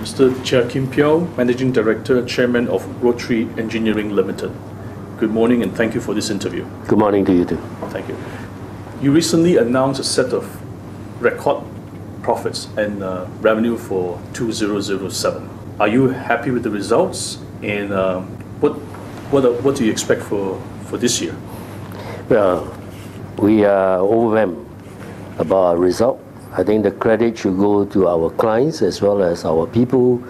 Mr. Chia Kim Piow, Managing Director, Chairman of Rotary Engineering Limited. Good morning and thank you for this interview. Good morning to you too. Thank you. You recently announced a set of record profits and revenue for 2007. Are you happy with the results, and what do you expect for this year? Well, we are overwhelmed about our result. I think the credit should go to our clients as well as our people,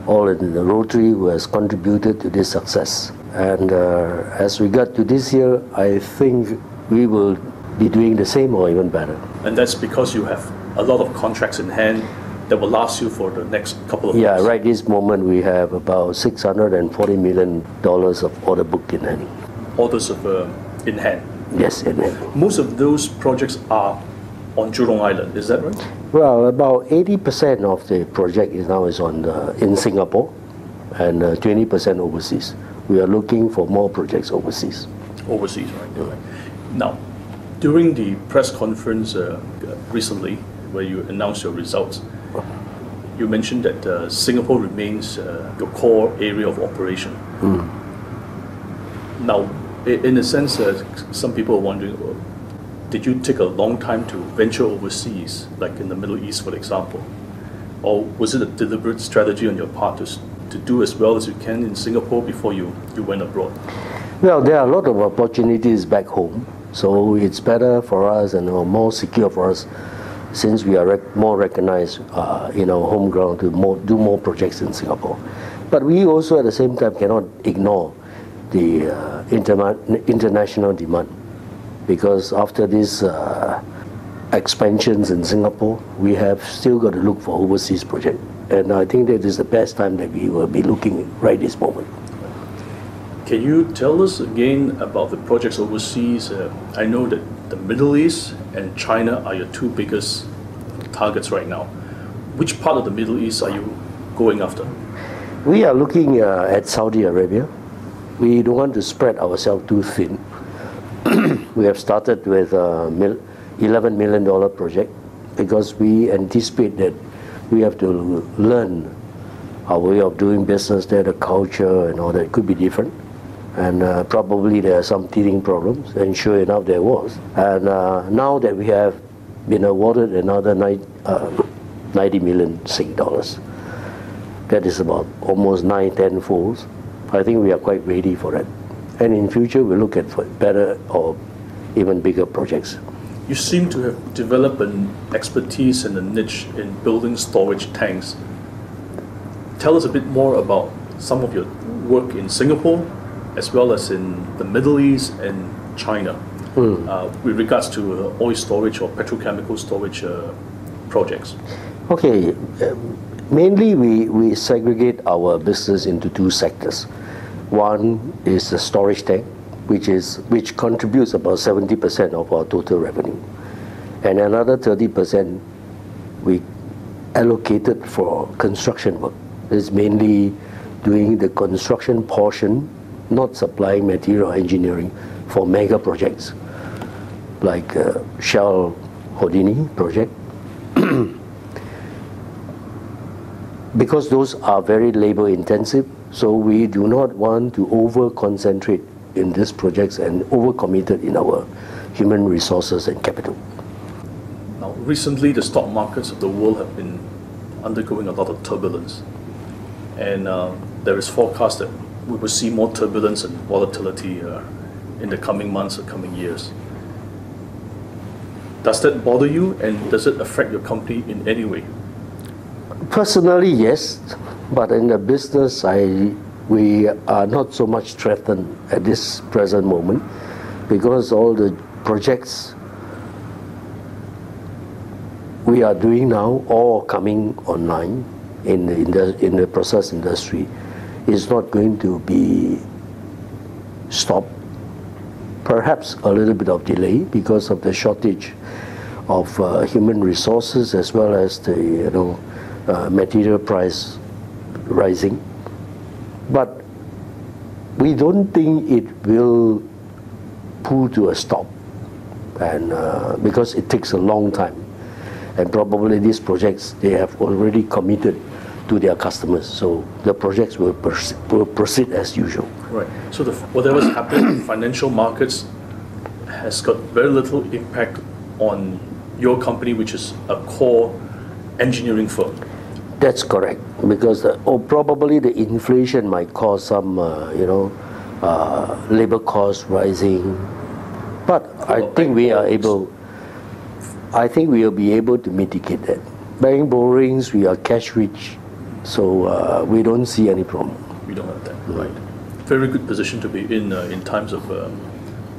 all in the Rotary who has contributed to this success. And as we got to this year, I think we will be doing the same or even better. And that's because you have a lot of contracts in hand that will last you for the next couple of years. Yeah, right this moment we have about $640 million of order book in hand. Orders in hand? Yes, in hand. Most of those projects are on Jurong Island, is that right? Well, about 80% of the project is now in Singapore and 20% overseas. We are looking for more projects overseas. Overseas, right. Now, during the press conference recently, where you announced your results, you mentioned that Singapore remains your core area of operation. Now, in a sense, some people are wondering, did you take a long time to venture overseas, like in the Middle East, for example? Or was it a deliberate strategy on your part to do as well as you can in Singapore before you went abroad? Well, there are a lot of opportunities back home, so it's better for us and more secure for us since we are more recognized in our home ground to do more projects in Singapore. But we also at the same time cannot ignore the international demand, because after these expansions in Singapore, we have still got to look for overseas projects. And I think that is the best time that we will be looking right this moment. Can you tell us again about the projects overseas? I know that the Middle East and China are your two biggest targets right now. Which part of the Middle East are you going after? We are looking at Saudi Arabia. We don't want to spread ourselves too thin. We have started with a $11 million project because we anticipate that we have to learn our way of doing business there, the culture and all that could be different. And probably there are some teething problems, and sure enough there was. And now that we have been awarded another 90 million Sing dollars, that is about almost 9-10 folds. I think we are quite ready for that. And in future we'll look at better or even bigger projects. You seem to have developed an expertise and a niche in building storage tanks. Tell us a bit more about some of your work in Singapore as well as in the Middle East and China with regards to oil storage or petrochemical storage projects. Okay, mainly we segregate our business into two sectors. One is the storage tank, which contributes about 70% of our total revenue, and another 30% we allocated for construction work. It's mainly doing the construction portion, not supplying material engineering for mega projects like Shell Houdini project. Because those are very labor intensive, so we do not want to over concentrate in these projects and over committed in our human resources and capital. Now, recently the stock markets of the world have been undergoing a lot of turbulence, and there is forecast that we will see more turbulence and volatility in the coming months or coming years. Does that bother you, and does it affect your company in any way? Personally, yes, but in the business, we are not so much threatened at this present moment, because all the projects we are doing now, all coming online in the process industry, is not going to be stopped. Perhaps a little bit of delay because of the shortage of human resources as well as the material price rising. But we don't think it will pull to a stop, and because it takes a long time, and probably these projects, they have already committed to their customers. So the projects will proceed as usual. Right. So whatever's happening in financial markets has got very little impact on your company, which is a core engineering firm. That's correct, because probably the inflation might cause some, labor costs rising. But I think we are able. I think we will be able to mitigate that. Bank borrowings, we are cash rich, so we don't see any problem. We don't have that, right? Very good position to be in times of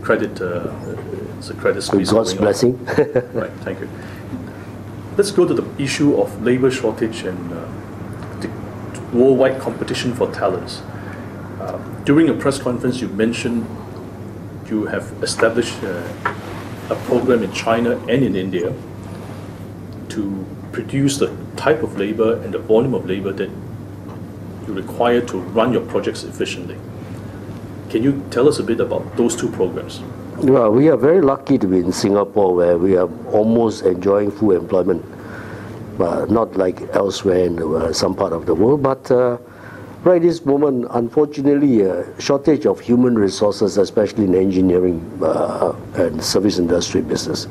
credit. It's a credit squeeze. With God's blessing. Right. Thank you. Let's go to the issue of labor shortage and the worldwide competition for talents. During a press conference, you mentioned you have established a program in China and in India to produce the type of labor and the volume of labor that you require to run your projects efficiently. Can you tell us a bit about those two programs? Well, we are very lucky to be in Singapore, where we are almost enjoying full employment, not like elsewhere in some part of the world. But right this moment, unfortunately, a shortage of human resources, especially in engineering and service industry business.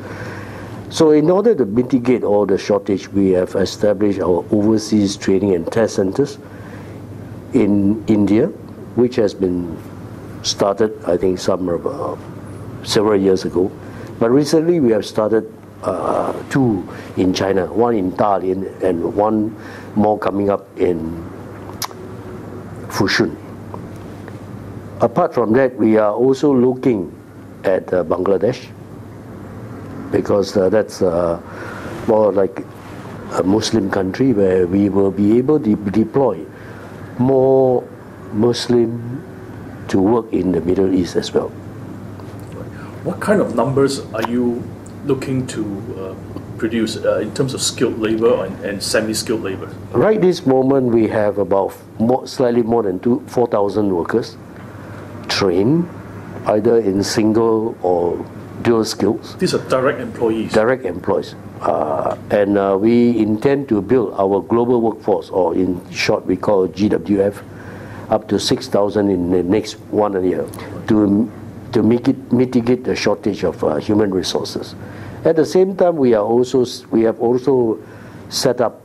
So in order to mitigate all the shortage, we have established our overseas training and test centers in India, which has been started, I think, several years ago. But recently we have started two in China, one in Dalian and one more coming up in Fushun. Apart from that, we are also looking at Bangladesh, because that's more like a Muslim country where we will be able to deploy more Muslim to work in the Middle East as well. What kind of numbers are you looking to produce in terms of skilled labor and semi-skilled labor? Right this moment, we have about slightly more than 4,000 workers trained, either in single or dual skills. These are direct employees? Direct employees. And we intend to build our global workforce, or in short we call GWF, up to 6,000 in the next 1 year to mitigate the shortage of human resources. At the same time, we have also set up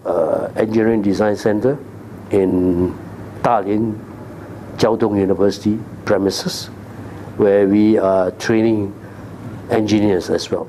engineering design center in Dalian Jiao Tong University premises, where we are training engineers as well.